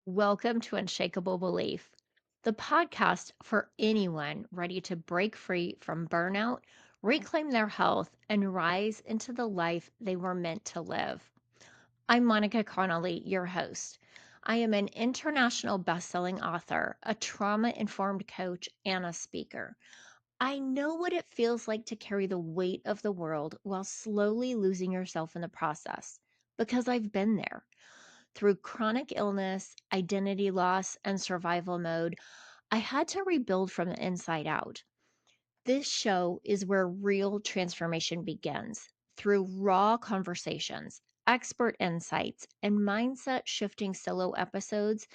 Welcome to Unshakeable Belief, the podcast for anyone ready to break free from burnout, reclaim their health, and rise into the life they were meant to live. I'm Monica Connolly, your host. I am an international best-selling author, a trauma-informed coach, and a speaker. I know what it feels like to carry the weight of the world while slowly losing yourself in the process because I've been there. Through chronic illness, identity loss, and survival mode, I had to rebuild from the inside out. This show is where real transformation begins through raw conversations, expert insights, and mindset shifting solo episodes.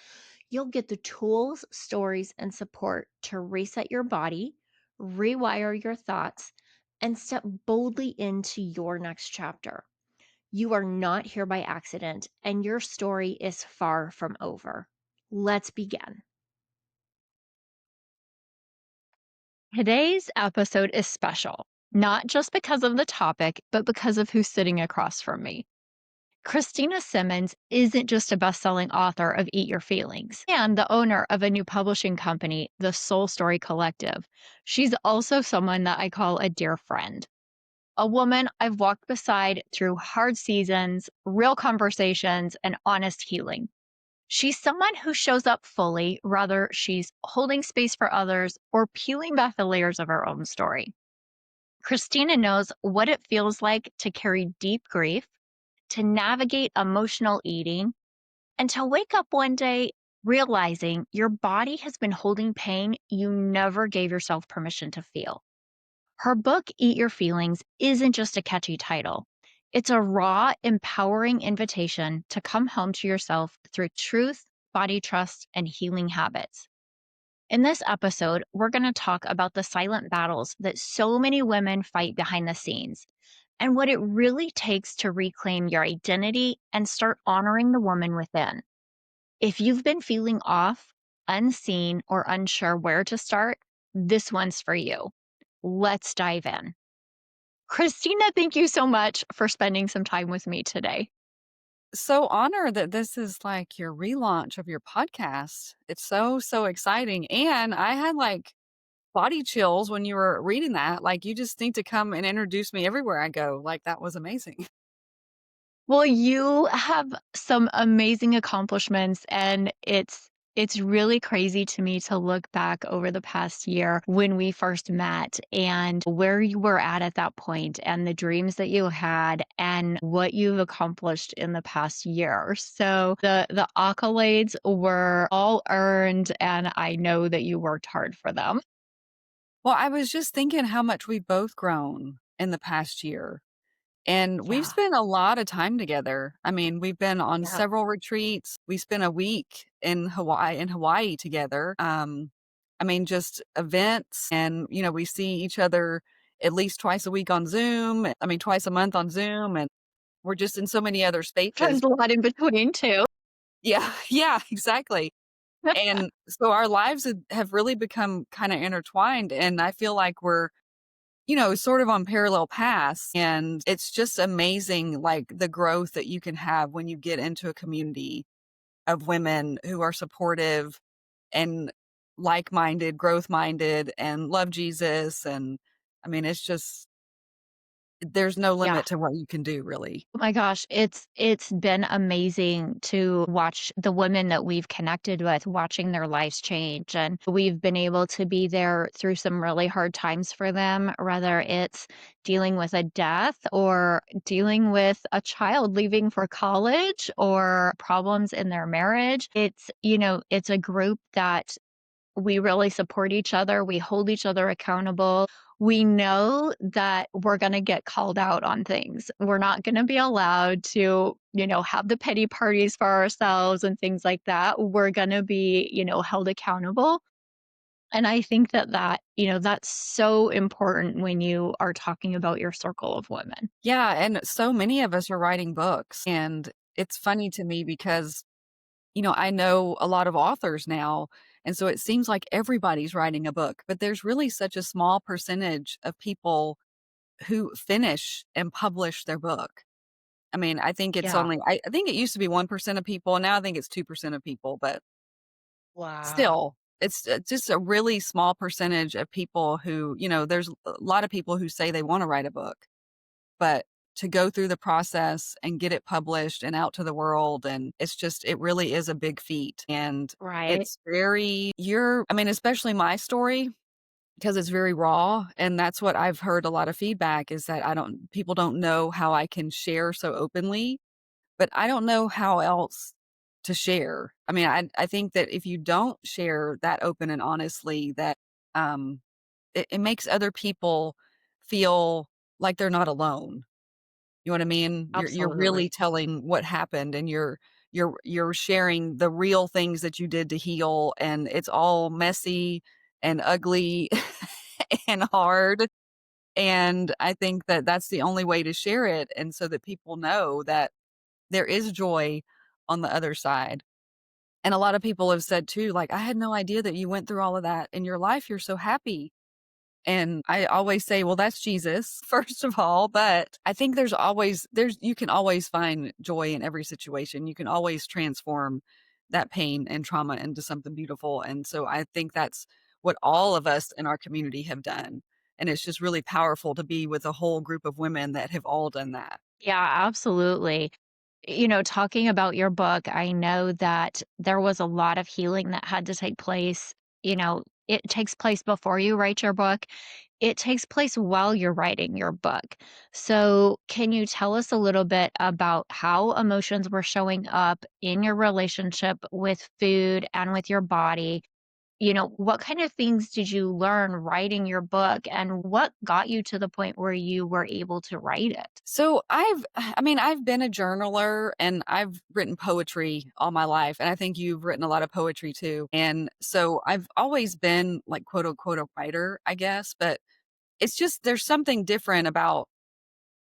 You'll get the tools, stories, and support to reset your body, rewire your thoughts, and step boldly into your next chapter. You are not here by accident, and your story is far from over. Let's begin. Today's episode is special, not just because of the topic, but because of who's sitting across from me. Cristina Simmons isn't just a best-selling author of Eat Your Feelings and the owner of a new publishing company, the Soul Story Collective. She's also someone that I call a dear friend, a woman I've walked beside through hard seasons, real conversations, and honest healing. She's someone who shows up fully, whether she's holding space for others or peeling back the layers of her own story. Christina knows what it feels like to carry deep grief, to navigate emotional eating, and to wake up one day realizing your body has been holding pain you never gave yourself permission to feel. Her book, Eat Your Feelings, isn't just a catchy title. It's a raw, empowering invitation to come home to yourself through truth, body trust, and healing habits. In this episode, we're going to talk about the silent battles that so many women fight behind the scenes and what it really takes to reclaim your identity and start honoring the woman within. If you've been feeling off, unseen, or unsure where to start, this one's for you. Let's dive in. Christina, thank you so much for spending some time with me today. So honored that this is like your relaunch of your podcast. It's so exciting. And I had like body chills when you were reading that. Like you just need to come and introduce me everywhere I go. Like that was amazing. Well, you have some amazing accomplishments, and it's really crazy to me to look back over the past year when we first met and where you were at that point and the dreams that you had and what you've accomplished in the past year. So the accolades were all earned, and I know that you worked hard for them. Well, I was just thinking how much we've both grown in the past year. And we've Yeah. spent a lot of time together. I mean, we've been on Yeah. several retreats. We spent a week in Hawaii together. I mean, just events and we see each other at least twice a week on Zoom. I mean, twice a month on Zoom and we're just in so many other There's spaces. a lot in between too. Yeah, yeah, exactly. And so our lives have really become kind of intertwined and I feel like we're sort of on parallel paths. And it's just amazing, like the growth that you can have when you get into a community of women who are supportive and like minded, growth minded, and love Jesus. And I mean, it's just, there's no Yeah. limit to what you can do, really. Oh my gosh, it's been amazing to watch the women that we've connected with, watching their lives change, and we've been able to be there through some really hard times for them, whether it's dealing with a death or dealing with a child leaving for college or problems in their marriage. It's a group that we really support each other. We hold each other accountable. We know that we're going to get called out on things. We're not going to be allowed to, have the pity parties for ourselves and things like that. We're going to be, held accountable. And I think that's so important when you are talking about your circle of women. Yeah. And so many of us are writing books. And it's funny to me because I know a lot of authors now, and so it seems like everybody's writing a book, but there's really such a small percentage of people who finish and publish their book. I mean, I think it's Yeah. only I think it used to be 1% of people, and now I think it's 2% of people, but Wow. still, it's just a really small percentage of people who, there's a lot of people who say they wanna write a book, but to go through the process and get it published and out to the world, and it really is a big feat, and Right. it's very you're I mean, especially my story, because it's very raw, and that's what I've heard a lot of feedback is that I don't people don't know how I can share so openly, but I don't know how else to share. I mean, I think that if you don't share that open and honestly, that, um, it makes other people feel like they're not alone. You know what I mean? You're really Absolutely. telling what happened, and you're sharing the real things that you did to heal, and it's all messy and ugly and hard, and I think that that's the only way to share it, and so that people know that there is joy on the other side. And a lot of people have said too, like, "I had no idea that you went through all of that in your life. You're so happy." And I always say, "Well, that's Jesus, first of all," but I think there's you can always find joy in every situation. You can always transform that pain and trauma into something beautiful, and so I think that's what all of us in our community have done, and it's just really powerful to be with a whole group of women that have all done that. Yeah, absolutely. Talking about your book, I know that there was a lot of healing that had to take place. It takes place before you write your book. It takes place while you're writing your book. So, can you tell us a little bit about how emotions were showing up in your relationship with food and with your body? What kind of things did you learn writing your book, and what got you to the point where you were able to write it? So I mean, I've been a journaler and I've written poetry all my life. And I think you've written a lot of poetry too. And so I've always been like quote unquote a writer, I guess. But it's just there's something different about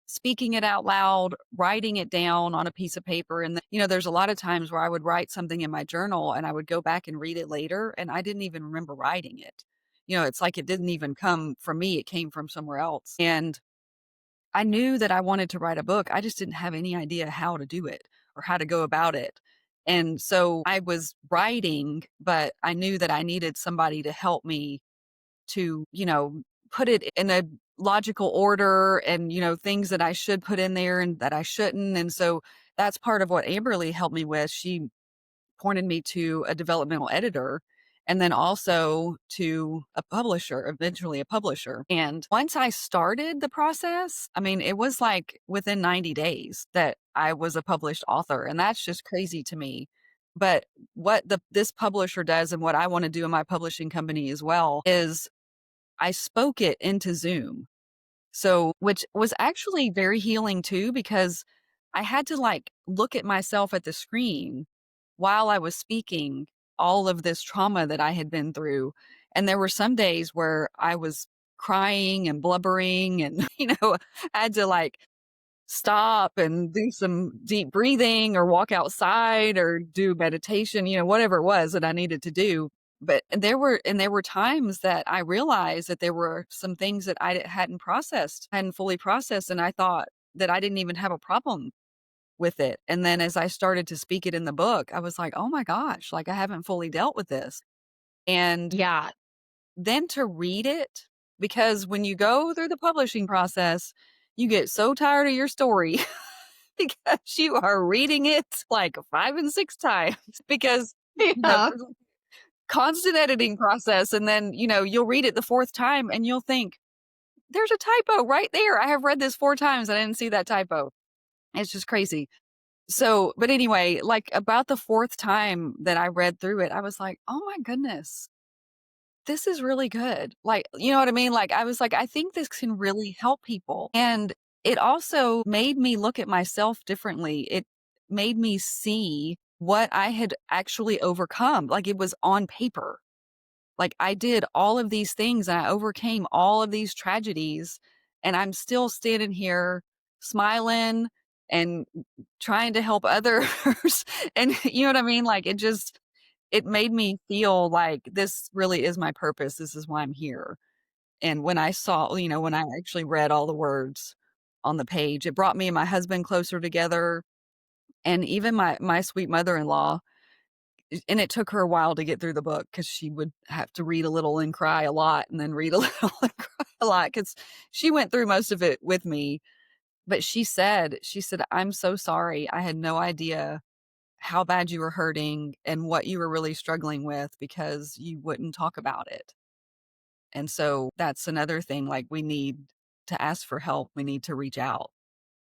speaking it out loud, writing it down on a piece of paper. And, there's a lot of times where I would write something in my journal and I would go back and read it later and I didn't even remember writing it. It's like it didn't even come from me, it came from somewhere else. And I knew that I wanted to write a book. I just didn't have any idea how to do it or how to go about it. And so I was writing, but I knew that I needed somebody to help me to, put it in a logical order and, things that I should put in there and that I shouldn't. And so that's part of what Amberly helped me with. She pointed me to a developmental editor and then also to a publisher, eventually a publisher. And once I started the process, I mean, it was like within 90 days that I was a published author. And that's just crazy to me. But what this publisher does and what I want to do in my publishing company as well is I spoke it into Zoom. So, which was actually very healing too, because I had to like look at myself at the screen while I was speaking all of this trauma that I had been through. And there were some days where I was crying and blubbering and, I had to like stop and do some deep breathing or walk outside or do meditation, whatever it was that I needed to do. But there were times that I realized that there were some things that hadn't fully processed, and I thought that I didn't even have a problem with it. And then as I started to speak it in the book, I was like, "Oh my gosh, like I haven't fully dealt with this." And Yeah. then to read it, because when you go through the publishing process, you get so tired of your story because you are reading it like 5 and 6 times because, Yeah. there's a constant editing process, and then, you'll read it the 4th time and you'll think, "There's a typo right there. I have read this 4 times, and I didn't see that typo." It's just crazy. So, but anyway, like, about the 4th time that I read through it, I was like, "Oh my goodness, this is really good." Like, you know what I mean? Like, I was like, "I think this can really help people." And it also made me look at myself differently. It made me see what I had actually overcome. Like, it was on paper. Like, I did all of these things and I overcame all of these tragedies, and I'm still standing here smiling and trying to help others. And you know what I mean? Like, it made me feel like this really is my purpose. This is why I'm here. And when I saw, when I actually read all the words on the page. It brought me and my husband closer together, and even my sweet mother-in-law, and it took her a while to get through the book because she would have to read a little and cry a lot and then read a little and cry a lot because she went through most of it with me. But she said, "I'm so sorry. I had no idea how bad you were hurting and what you were really struggling with because you wouldn't talk about it." And so that's another thing, like, we need to ask for help. We need to reach out.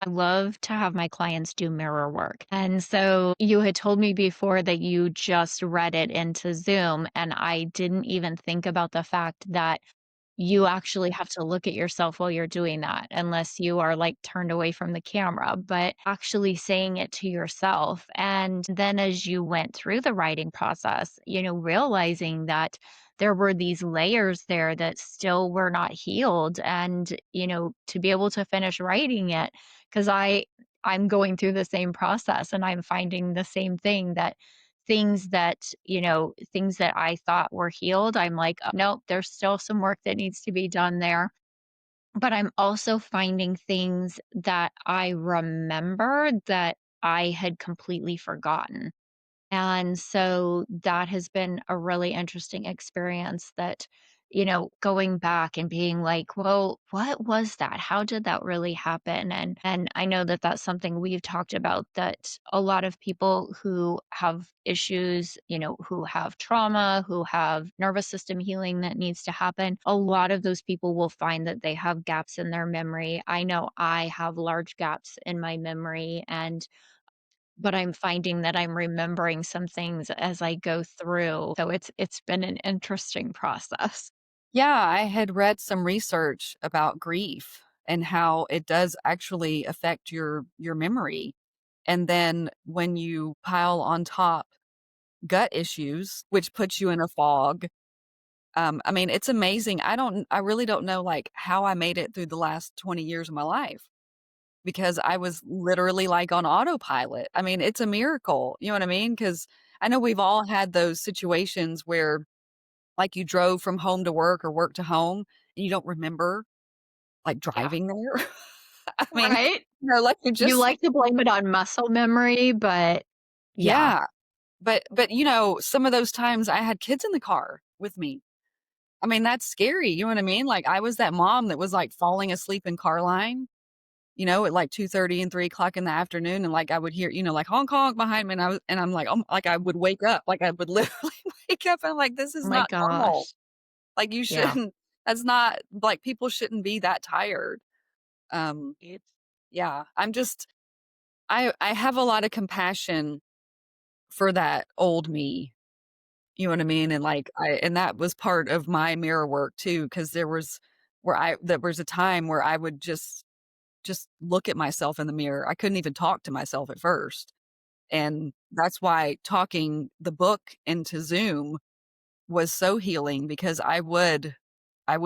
I love to have my clients do mirror work. And so you had told me before that you just read it into Zoom, and I didn't even think about the fact that you actually have to look at yourself while you're doing that, unless you are like turned away from the camera, but actually saying it to yourself. And then as you went through the writing process, realizing that there were these layers there that still were not healed. And, to be able to finish writing it, because I'm going through the same process and I'm finding the same thing that things that I thought were healed, I'm like, "Oh, nope, there's still some work that needs to be done there." But I'm also finding things that I remember that I had completely forgotten. And so that has been a really interesting experience that, going back and being like, well, what was that? How did that really happen? And I know that that's something we've talked about, that a lot of people who have issues, who have trauma, who have nervous system healing that needs to happen, a lot of those people will find that they have gaps in their memory. I know I have large gaps in my memory, but I'm finding that I'm remembering some things as I go through. So it's been an interesting process. Yeah, I had read some research about grief and how it does actually affect your memory. And then when you pile on top gut issues, which puts you in a fog, I mean, it's amazing. I really don't know, like, how I made it through the last 20 years of my life because I was literally, like, on autopilot. I mean, it's a miracle, you know what I mean? Because I know we've all had those situations where, like, you drove from home to work or work to home, and you don't remember, like, Yeah. driving there. I mean, Right? like, you You just like to blame it on muscle memory, but yeah. yeah. But, some of those times I had kids in the car with me. I mean, that's scary, you know what I mean? Like, I was that mom that was, like, falling asleep in car line, at, like, 2:30 and 3 o'clock in the afternoon, and, like, I would hear, like, honk, honk behind me, and I'm like, like, I would wake up, like, I would literally wake up, and I'm like, "This Oh is my not normal." gosh. Like, you Yeah. shouldn't that's not like, people shouldn't be that tired. Um, It's yeah, I have a lot of compassion for that old me, you know what I mean? And, like, and that was part of my mirror work too, because there was a time where I would just look at myself in the mirror. I couldn't even talk to myself at first, and that's why talking the book into Zoom was so healing because I would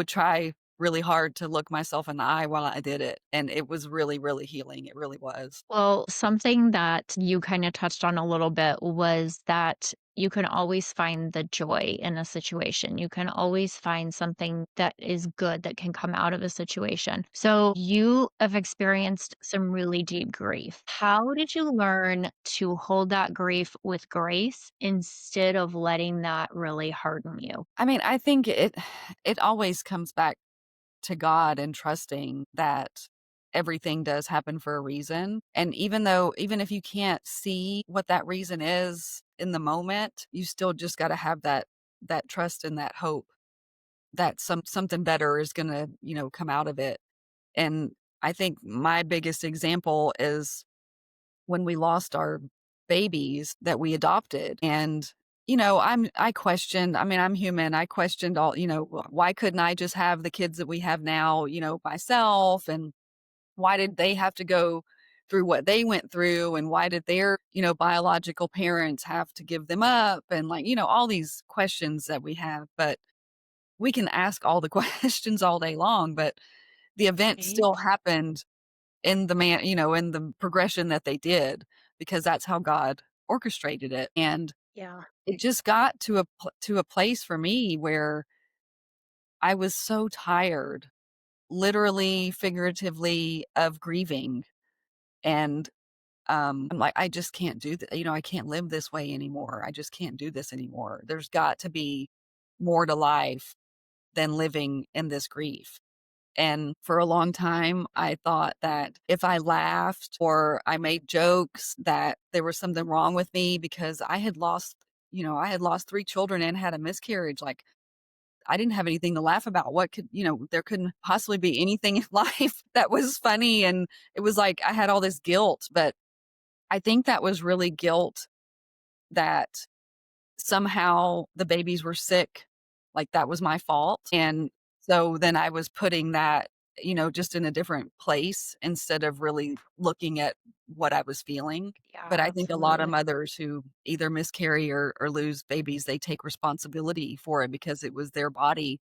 try really hard to look myself in the eye while I did it, and it was really, really healing. It really was. Well, something that you kind of touched on a little bit was that you can always find the joy in a situation. You can always find something that is good that can come out of a situation. So, you have experienced some really deep grief. How did you learn to hold that grief with grace instead of letting that really harden you? I mean, I think it always comes back to God and trusting that everything does happen for a reason. And even if you can't see what that reason is in the moment, you still just got to have that trust and that hope that something better is going to, come out of it. And I think my biggest example is when we lost our babies that we adopted. And, I questioned, I mean, I'm human. I questioned all, why couldn't I just have the kids that we have now, myself? And why did they have to go through what they went through? And why did their, biological parents have to give them up? And, like, all these questions that we have. But we can ask all the questions all day long, but the event Right. still happened in the progression that they did, because that's how God orchestrated it, and Yeah. it just got to a place for me where I was so tired literally, figuratively of grieving. And I'm like, I just can't do that. I can't live this way anymore. I just can't do this anymore. There's got to be more to life than living in this grief. And for a long time, I thought that if I laughed or I made jokes that there was something wrong with me because I had lost 3 children and had a miscarriage. Like, I didn't have anything to laugh about. There couldn't possibly be anything in life that was funny. And it was like I had all this guilt, but I think that was really guilt that somehow the babies were sick, like that was my fault, and so then I was putting that, just in a different place instead of really looking at what I was feeling. Yeah, But I think a lot of absolutely. mothers who either miscarry or lose babies, they take responsibility for it because it was their body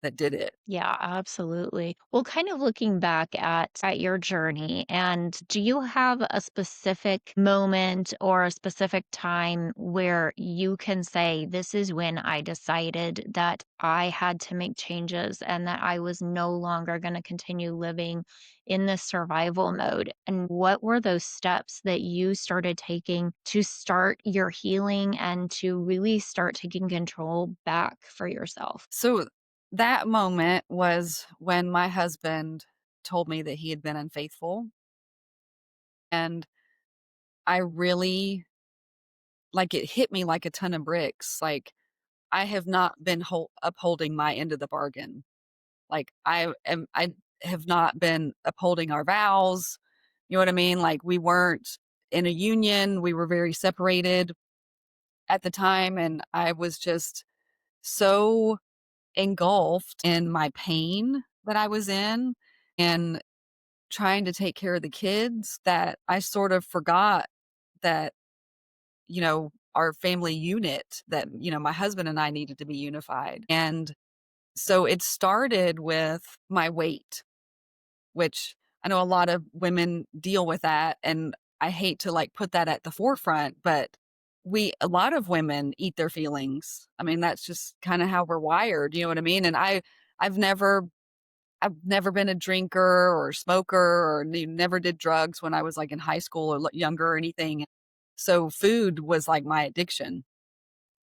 that did it. Yeah, absolutely. Well, kind of looking back at your journey, and do you have a specific moment or a specific time where you can say, this is when I decided that I had to make changes and that I was no longer going to continue living in this survival mode? And what were those steps that you started taking to start your healing and to really start taking control back for yourself? So that moment was when my husband told me that he had been unfaithful, and I really like, it hit me like a ton of bricks. Like, I have not been upholding my end of the bargain. Like, I have not been upholding our vows. You know what I mean? Like, we weren't in a union. We were very separated at the time, and I was just so engulfed in my pain that I was in and trying to take care of the kids that I sort of forgot that, our family unit, that, my husband and I needed to be unified. And so it started with my weight, which I know a lot of women deal with that. And I hate to like put that at the forefront, but a lot of women eat their feelings. I mean, that's just kind of how we're wired. You know what I mean? And I've never, I've never been a drinker or smoker or never did drugs when I was like in high school or younger or anything. So food was like my addiction.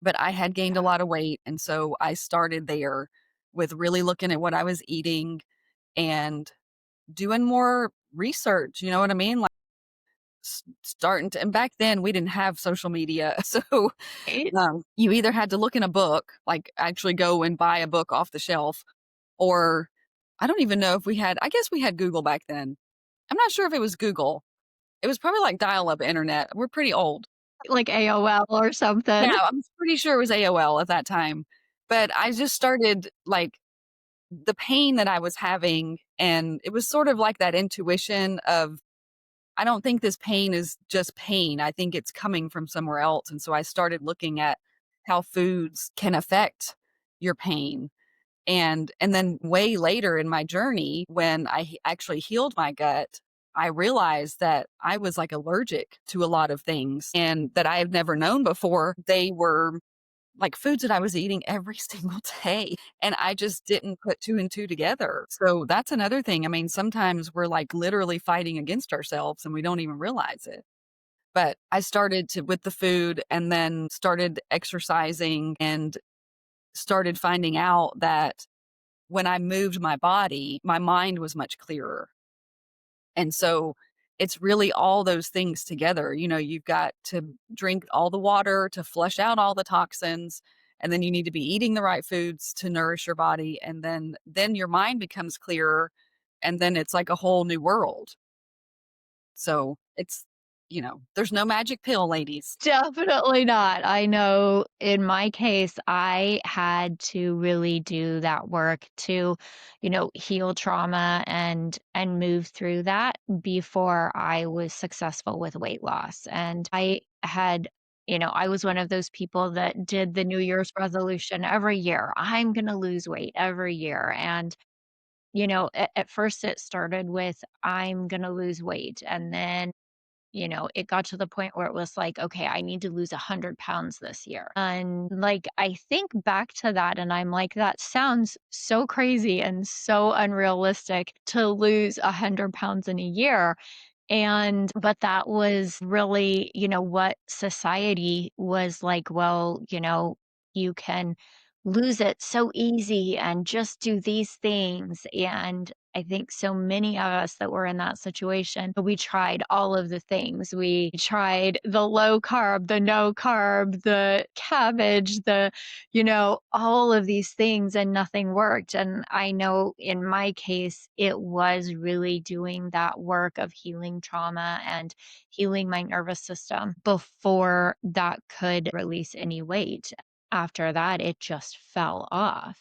But I had gained a Yeah. lot of weight, and so I started there with really looking at what I was eating and doing more research, you know what I mean? Like, starting to, and back then we didn't have social media, so, Right? you either had to look in a book, like, actually go and buy a book off the shelf, or I don't even know if I guess we had Google back then. I'm not sure if it was Google. It was probably like dial-up internet. We're pretty old. Like AOL or Yeah, something. I'm pretty sure it was AOL at that time. But I just started, like, the pain that I was having, and it was sort of like that intuition of, I don't think this pain is just pain. I think it's coming from somewhere else. And so I started looking at how foods can affect your pain. And then way later in my journey, when actually healed my gut, I realized that I was like allergic to a lot of things and that I had never known before. They were like foods that I was eating every single day, and I just didn't put 2 and 2 together. So that's another thing. I mean, sometimes we're, like, literally fighting against ourselves and we don't even realize it. But I started to with the food and then started exercising and started finding out that when I moved my body, my mind was much clearer. And so it's really all those things together. You've got to drink all the water to flush out all the toxins, and then you need to be eating the right foods to nourish your body, and then your mind becomes clearer, and then it's like a whole new world. So there's no magic pill, ladies. Definitely not. I know in my case, I had to really do that work to, heal trauma and move through that before I was successful with weight loss. And I had, I was one of those people that did the New Year's resolution every year. I'm going to lose weight every year. And at first it started with I'm going to lose weight, and then it got to the point where it was like, okay, I need to lose 100 pounds this year. And like, I think back to that and I'm like, that sounds so crazy and so unrealistic to lose 100 pounds in a year. But that was really, what society was like, well, you can lose it so easy and just do these things. And I think so many of us that were in that situation, we tried all of the things. We tried the low carb, the no carb, the cabbage, all of these things, and nothing worked. And I know in my case, it was really doing that work of healing trauma and healing my nervous system before that could release any weight. After that, it just fell off.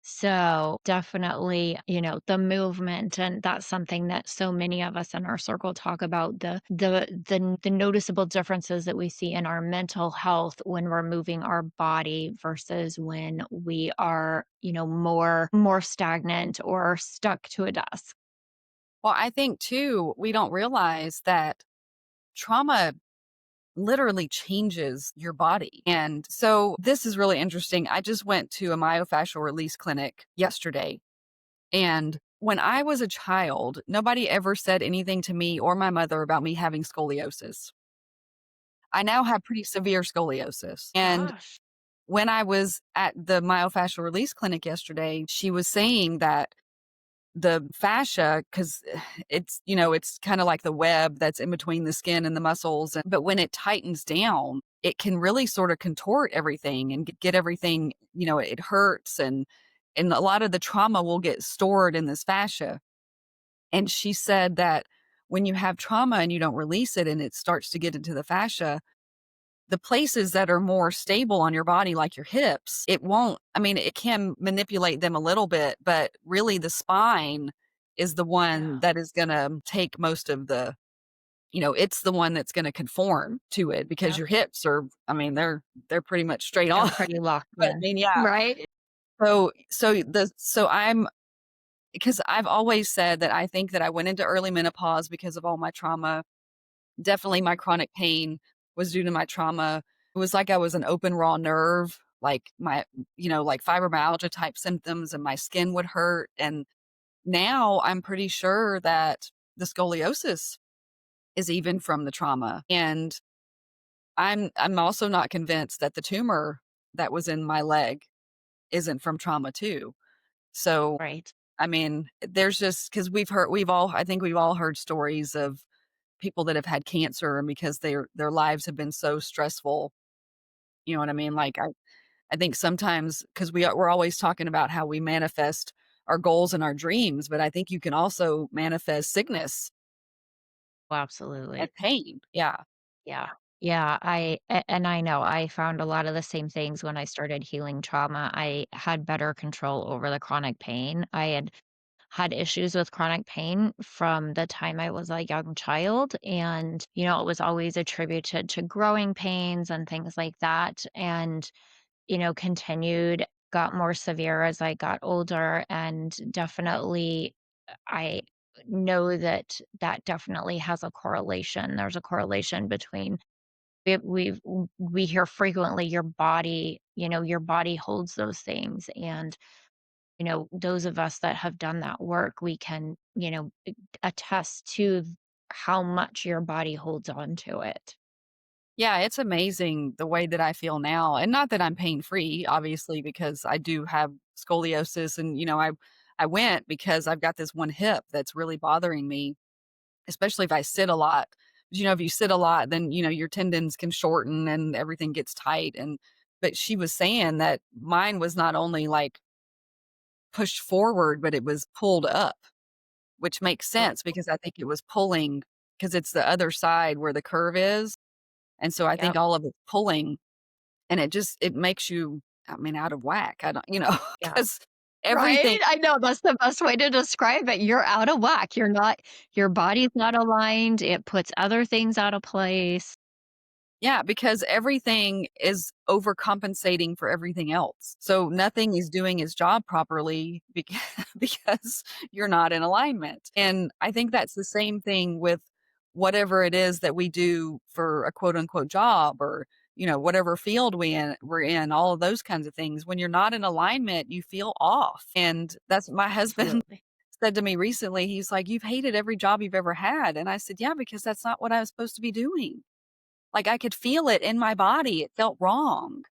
So definitely, the movement, and that's something that so many of us in our circle talk about, the noticeable differences that we see in our mental health when we're moving our body versus when we are, more stagnant or stuck to a desk. Well, I think too, we don't realize that trauma literally changes your body. And so this is really interesting. I just went to a myofascial release clinic yesterday. And when I was a child, nobody ever said anything to me or my mother about me having scoliosis. I now have pretty severe scoliosis. And Gosh. when I was at the myofascial release clinic yesterday, she was saying that the fascia, because it's kind of like the web that's in between the skin and the muscles. But when it tightens down, it can really sort of contort everything and get everything, it hurts. And a lot of the trauma will get stored in this fascia. And she said that when you have trauma and you don't release it and it starts to get into the fascia, the places that are more stable on your body, like your hips, it won't, I mean, it can manipulate them a little bit, but really the spine is the one Yeah. that is going to take most of the, it's the one that's going to conform to it because Yep. your hips are, I mean, they're pretty much straight They're on. pretty locked But I in. mean, yeah. Right? So I'm, because I've always said that I think that I went into early menopause because of all my trauma. Definitely my chronic pain was due to my trauma. It was like I was an open raw nerve, like like fibromyalgia type symptoms and my skin would hurt. And now I'm pretty sure that the scoliosis is even from the trauma. And I'm also not convinced that the tumor that was in my leg isn't from trauma too. So Right. I mean, there's just because I think we've all heard stories of people that have had cancer and because their lives have been so stressful, you know what I mean? Like, I think sometimes because we're always talking about how we manifest our goals and our dreams, but I think you can also manifest sickness Oh, and absolutely. pain. Yeah. Yeah. Yeah, and I know I found a lot of the same things when I started healing trauma. I had better control over the chronic pain. I had issues with chronic pain from the time I was a young child, and it was always attributed to growing pains and things like that, and continued, got more severe as I got older, and definitely I know that that definitely has a correlation. There's a correlation between we hear frequently your body holds those things. And, those of us that have done that work, we can, attest to how much your body holds on to it. Yeah, it's amazing the way that I feel now, and not that I'm pain free, obviously, because I do have scoliosis and, I went because I've got this one hip that's really bothering me. Especially if I sit a lot. If you sit a lot, then, your tendons can shorten and everything gets tight, but she was saying that mine was not only, like, pushed forward, but it was pulled up, which makes Oh, sense because I think it was pulling because it's the other side where the curve is, and so I think yep. all of it's pulling, and it makes you, I mean, out of whack. I don't Yeah. because everything. Right? I know that's the best way to describe it. You're out of whack. Your body's not aligned. It puts other things out of place. Yeah, because everything is overcompensating for everything else. So nothing is doing its job properly because because you're not in alignment. And I think that's the same thing with whatever it is that we do for a quote unquote job or, whatever field we're in, all of those kinds of things. When you're not in alignment, you feel off. And that's my husband Absolutely. said to me recently, he's like, "You've hated every job you've ever had." And I said, "Yeah, because that's not what I was supposed to be doing." Like I could feel it in my body. It felt wrong.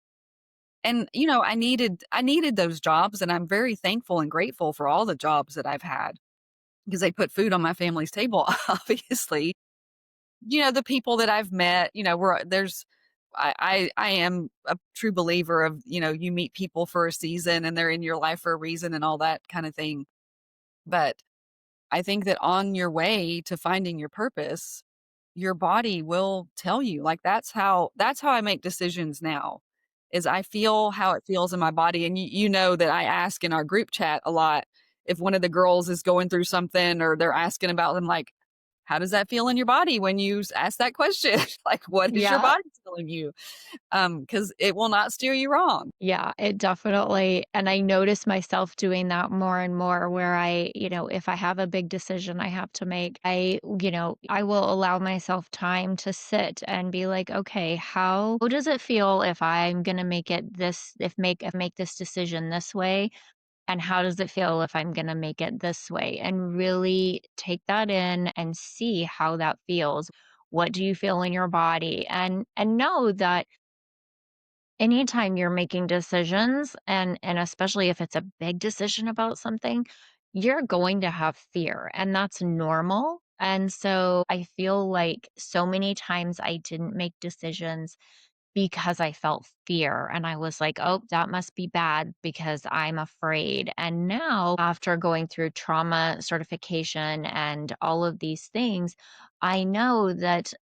And, I needed those jobs, and I'm very thankful and grateful for all the jobs that I've had because they put food on my family's table, obviously. The people that I've met, we're there's I am a true believer of, you meet people for a season and they're in your life for a reason and all that kind of thing. But I think that on your way to finding your purpose, your body will tell you. Like that's how I make decisions now. Is I feel how it feels in my body. And you know that I ask in our group chat a lot if one of the girls is going through something or they're asking about them, like, how does that feel in your body when you ask that question? Like, what is your Yeah. body telling you? Because it will not steer you wrong. Yeah, it definitely and I notice myself doing that more and more where if I have a big decision I have to make, I will allow myself time to sit and be like, "Okay, how does it feel if I'm gonna make it this if make this decision this way? And how does it feel if I'm gonna make it this way?" And really take that in and see how that feels. What do you feel in your body? And know that anytime you're making decisions and especially if it's a big decision about something, you're going to have fear and that's normal. And so I feel like so many times I didn't make decisions because I felt fear and I was like, "Oh, that must be bad because I'm afraid." And now after going through trauma certification and all of these things, I know that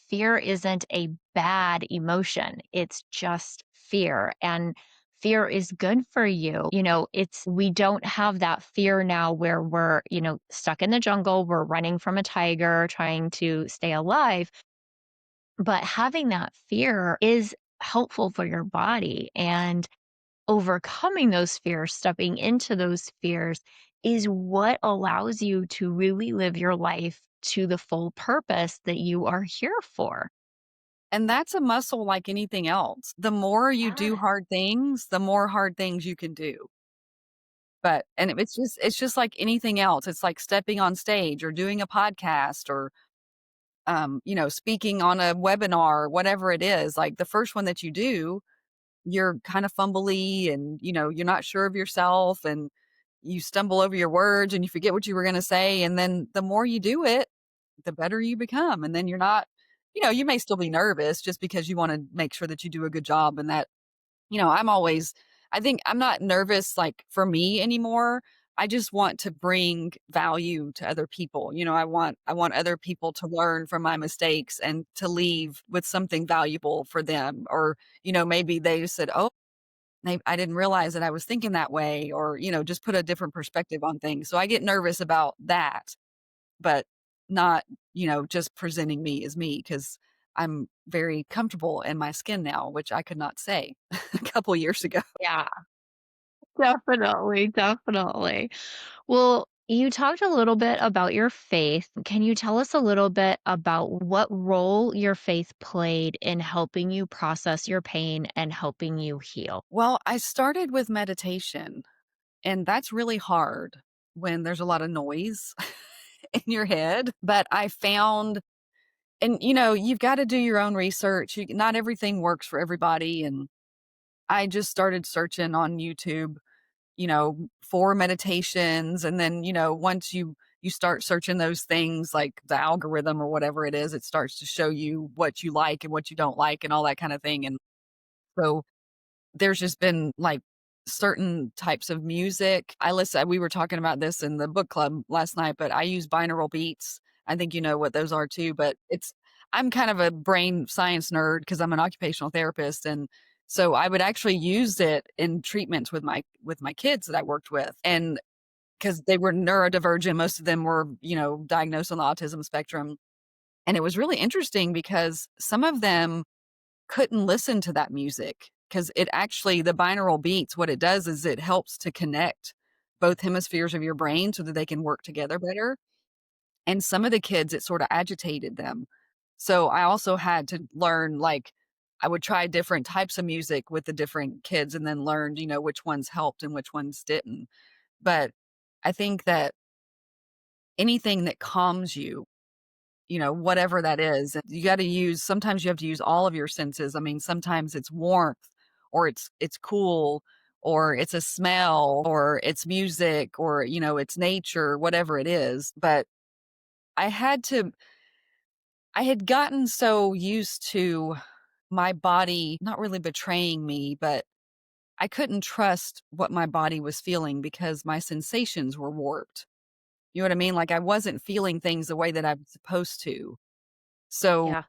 fear isn't a bad emotion. It's just fear. And fear is good for you. We don't have that fear now where we're, stuck in the jungle, we're running from a tiger trying to stay alive. But having that fear is helpful for your body. And overcoming those fears, stepping into those fears is what allows you to really live your life to the full purpose that you are here for. And that's a muscle like anything else. The more you do Yeah. hard things, the more hard things you can do. But and it's just like anything else. It's like stepping on stage or doing a podcast or, speaking on a webinar, whatever it is. Like the first one that you do, you're kind of fumbly and, you're not sure of yourself and you stumble over your words and you forget what you were gonna say. And then the more you do it, the better you become. And then you're not, you may still be nervous just because you wanna make sure that you do a good job and that I think I'm not nervous, like, for me anymore. I just want to bring value to other people. I want other people to learn from my mistakes and to leave with something valuable for them. Or, maybe they said, "Oh, I didn't realize that I was thinking that way," or, just put a different perspective on things. So I get nervous about that, but not, just presenting me as me because I'm very comfortable in my skin now, which I could not say a couple years ago. Yeah, definitely, definitely. Well, you talked a little bit about your faith. Can you tell us a little bit about what role your faith played in helping you process your pain and helping you heal? Well, I started with meditation, and that's really hard when there's a lot of noise in your head. But I found, and you've got to do your own research. Not everything works for everybody. And I just started searching on YouTube, for meditations. And then, once you start searching those things like the algorithm or whatever it is, it starts to show you what you like and what you don't like and all that kind of thing. And so there's just been, like, certain types of music. We were talking about this in the book club last night, but I use binaural beats. I think you know what those are too, but I'm kind of a brain science nerd because 'cause I'm an occupational therapist, and so I would actually use it in treatments with my kids that I worked with, and because they were neurodivergent, most of them were, diagnosed on the autism spectrum, and it was really interesting because some of them couldn't listen to that music because the binaural beats, what it does is it helps to connect both hemispheres of your brain so that they can work together better. And some of the kids, it sorta agitated them. So I also had to learn, like, I would try different types of music with the different kids and then learned, which ones helped and which ones didn't. But I think that anything that calms you, whatever that is, you gotta use sometimes you have to use all of your senses. I mean, sometimes it's warmth or it's cool or it's a smell or it's music or, it's nature, whatever it is. But I had to I had gotten so used to my body not really betraying me, but I couldn't trust what my body was feeling because my sensations were warped. You know what I mean? Like, I wasn't feeling things the way that I'm supposed to. So, Yeah.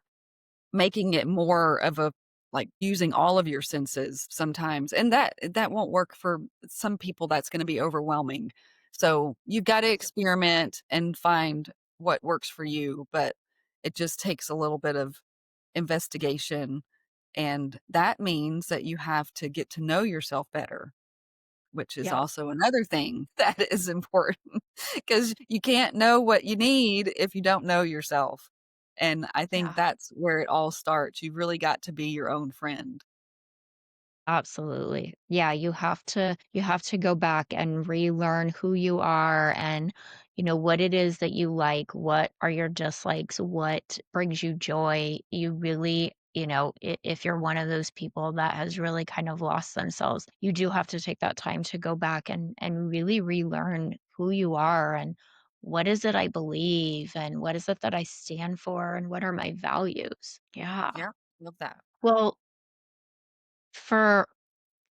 making it more of a like, using all of your senses sometimes, and that won't work for some people, that's gonna be overwhelming. So, you've gotta experiment and find what works for you, but it just takes a little bit of investigation, and that means that you have to get to know yourself better, which is Yep. also another thing that is important because you can't know what you need if you don't know yourself, and I think Yeah. that's where it all starts. You've really got to be your own friend. Absolutely. Yeah, you have to go back and relearn who you are and what it is that you like, what are your dislikes, what brings you joy. You really, if you're one of those people that has really kind of lost themselves, you do have to take that time to go back and really relearn who you are and what is it I believe and what is it that I stand for and what are my values. Yeah. Yeah, love that. Well, for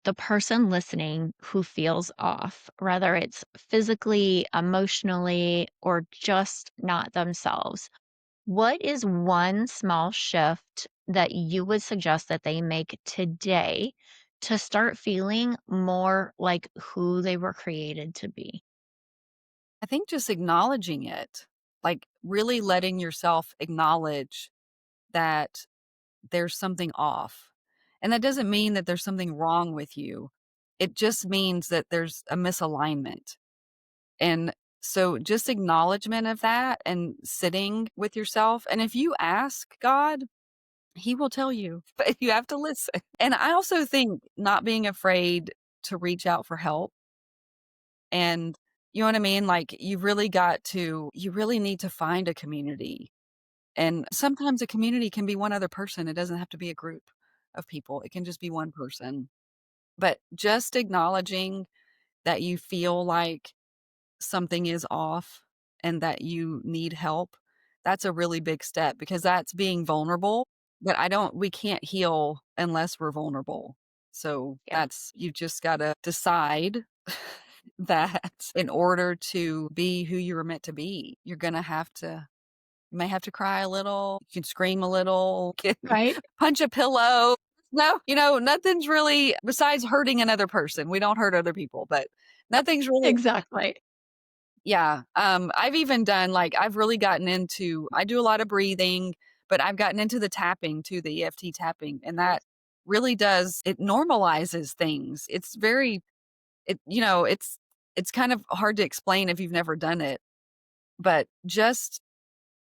the person listening who feels off, whether it's physically, emotionally, or just not themselves, what is one small shift that you would suggest that they make today to start feeling more like who they were created to be? I think just acknowledging it, like, really letting yourself acknowledge that there's something off, and that doesn't mean that there's something wrong with you. It just means that there's a misalignment. And so just acknowledgement of that and sitting with yourself. And if you ask God, he will tell you, but you have to listen. And I also think not being afraid to reach out for help. And you know what I mean? Like you really need to find a community. And sometimes a community can be one other person. It doesn't have to be a group of people. It can just be one person. But just acknowledging that you feel like something is off and that you need help, that's a really big step because that's being vulnerable, but we can't heal unless we're vulnerable. So Yeah. you just gotta decide that in order to be who you were meant to be, you may have to cry a little, you can scream a little, you can Right? punch a pillow. No, nothing's really besides hurting another person. We don't hurt other people, but nothing's really Exactly. yeah, I've even done like I've really gotten into I do a lot of breathing, but I've gotten into the tapping too, the EFT tapping, and that really does it normalizes things. It's very it's kind of hard to explain if you've never done it, but just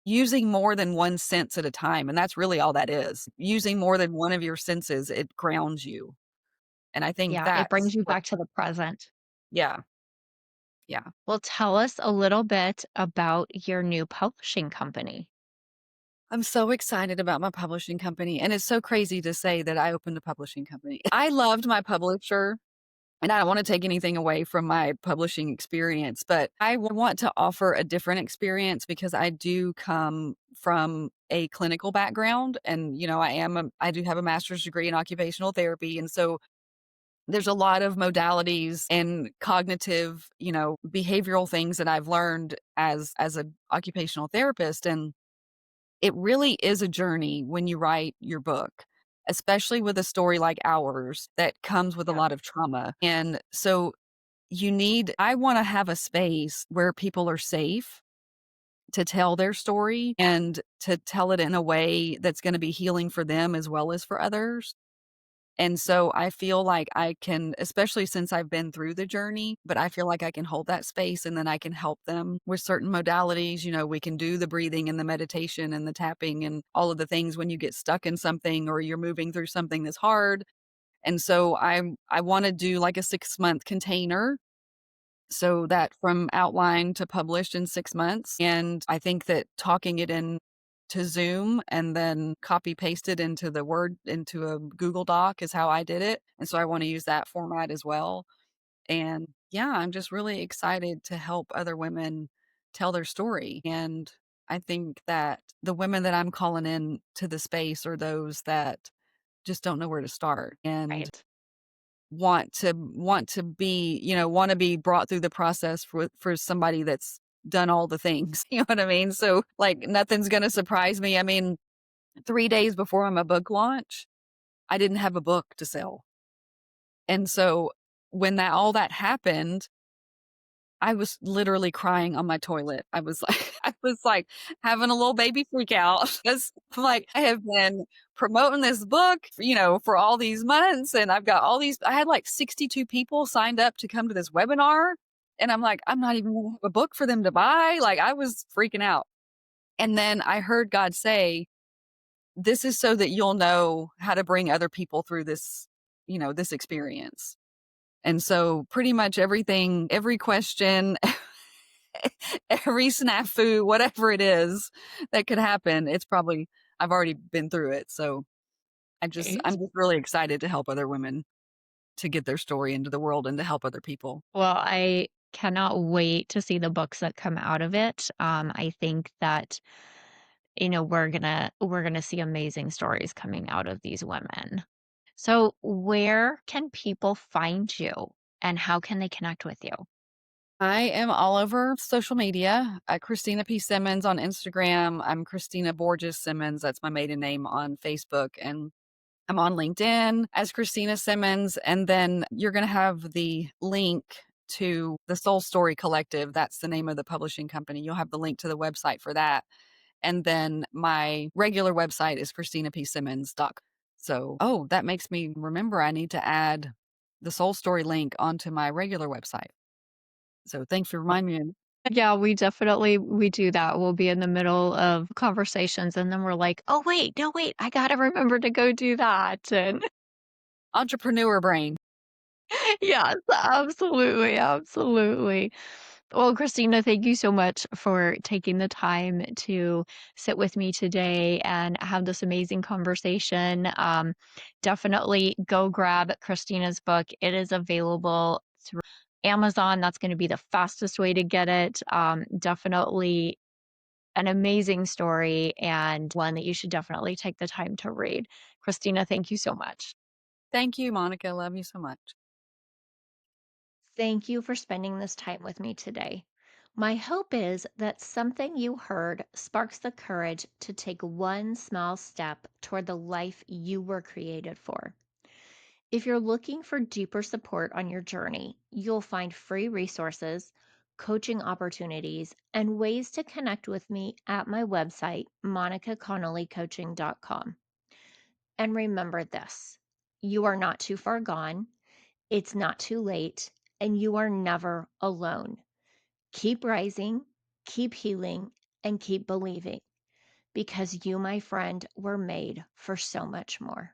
using more than one sense at a time, and that's really all that is. Using more than one of your senses, it grounds you, and I think Yeah, it that's brings you what back to the present. yeah, yeah. Well, tell us a little bit about your new publishing company. I'm so excited about my publishing company, and it's so crazy to say that I opened a publishing company. I loved my publisher, and I don't wanna take anything away from my publishing experience, but I would want to offer a different experience because I do come from a clinical background and, I do have a master's degree in occupational therapy, and so there's a lot of modalities and cognitive, behavioral things that I've learned as an occupational therapist, and it really is a journey when you write your book, especially with a story like ours that comes with a Yeah. lot of trauma. And so I want to have a space where people are safe to tell their story and to tell it in a way that's going to be healing for them as well as for others. And so I feel like I can, especially since I've been through the journey, but I feel like I can hold that space and then I can help them with certain modalities. We can do the breathing and the meditation and the tapping and all of the things when you get stuck in something or you're moving through something that's hard. And so I want to do like a 6-month container so that from outline to published in 6 months, and I think that talking it in to Zoom and then copy paste it into a Google Doc is how I did it, and so I wanna use that format as well, and yeah, I'm just really excited to help other women tell their story, and I think that the women that I'm calling in to the space are those that just don't know where to start and Right. wanna be brought through the process for somebody that's done all the things, you know what I mean? So, like, nothing's gonna surprise me. I mean, 3 days before my book launch, I didn't have a book to sell, and so when that all that happened, I was literally crying on my toilet. I was like I was, like, having a little baby freak out 'cause, like, I have been promoting this book, for all these months, and I had, like, 62 people signed up to come to this webinar, and I'm like, "I'm not even gonna have a book for them to buy." Like, I was freaking out. And then I heard God say, "This is so that you'll know how to bring other people through this experience." And so pretty much everything, every question, every snafu, whatever it is that could happen, I've already been through it. So I'm Right. just really excited to help other women to get their story into the world and to help other people. Well, I cannot wait to see the books that come out of it. I think that, we're gonna see amazing stories coming out of these women. So, where can people find you and how can they connect with you? I am all over social media. Christina P. Simmons on Instagram. I'm Christina Borges Simmons. That's my maiden name on Facebook. And I'm on LinkedIn as Christina Simmons, and then you're gonna have the link to the Soul Story Collective. That's the name of the publishing company. You'll have the link to the website for that. And then my regular website is ChristinaPSimmons.com. So, oh, that makes me remember I need to add the Soul Story link onto my regular website. So thanks for reminding me. Yeah, we do that. We'll be in the middle of conversations and then we're like, "Oh, wait, no, wait, I gotta remember to go do that." And Entrepreneur brain. yes, absolutely, absolutely. Well, Christina, thank you so much for taking the time to sit with me today and have this amazing conversation. Definitely go grab Christina's book. It is available through Amazon. That's going to be the fastest way to get it. Definitely an amazing story and one that you should definitely take the time to read. Christina, thank you so much. Thank you, Monica. Love you so much. Thank you for spending this time with me today. My hope is that something you heard sparks the courage to take one small step toward the life you were created for. If you're looking for deeper support on your journey, you'll find free resources, coaching opportunities, and ways to connect with me at my website, monicaconnollycoaching.com. And remember this: you are not too far gone. It's not too late, and you are never alone. Keep rising, keep healing, and keep believing because you, my friend, were made for so much more.